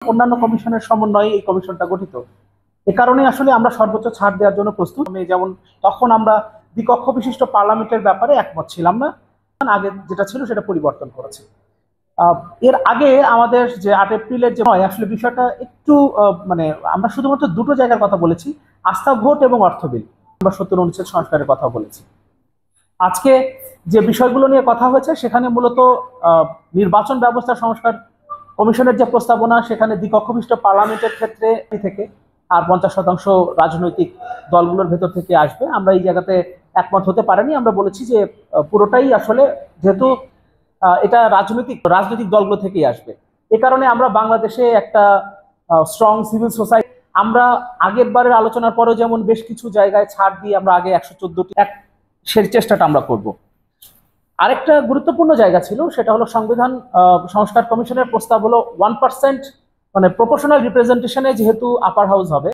অন্যান্য কমিশনের সমন্বয়ে এই কমিশনটা গঠিত। এ কারণে আসলে আমরা সর্বোচ্চ ছাড় দেওয়ার জন্য প্রস্তুত। যেমন তখন আমরা দ্বিকক্ষ বিশিষ্ট পার্লামেন্টের ব্যাপারে একমত ছিলাম না, আগে যেটা ছিল সেটা পরিবর্তন করেছে। এর আগে আমাদের যে 8 এপ্রিলের যে হয়, আসলে বিষয়টা একটু মানে আমরা শুধুমাত্র দুটো জায়গার কথা বলেছি, আস্থা ভোট এবং অর্থ বিল। আমরা 70 অনুচ্ছেদ সংস্কারের কথা বলেছি। আজকে যে বিষয়গুলো নিয়ে কথা হয়েছে সেখানে মূলত নির্বাচন ব্যবস্থা সংস্কার কমিশনের যে প্রস্তাবনা, সেখানে দ্বিকক্ষ বিশিষ্ট পার্লামেন্টের ক্ষেত্রে থেকে আর 50% রাজনৈতিক দলগুলোর ভেতর থেকে আসবে। আমরা এই জায়গাতে একমত হতে পারিনি। আমরা বলেছি যে পুরোটাই আসলে, যেহেতু এটা রাজনৈতিক দলগুলো থেকেই আসবে, এ কারণে আমরা বাংলাদেশে একটা স্ট্রং সিভিল সোসাইটি, আমরা আগের বারের আলোচনার পরেও যেমন বেশ কিছু জায়গায় ছাড় দিয়ে আমরা আগে 114টি সেই চেষ্টাটা আমরা করব। আরেকটা গুরুত্বপূর্ণ জায়গা ছিল, সেটা হলো সংবিধান সংস্কার কমিশনের প্রস্তাব হলো 1%, মানে প্রপোর্শনাল রিপ্রেজেন্টেশনে যেহেতু আপার হাউস হবে,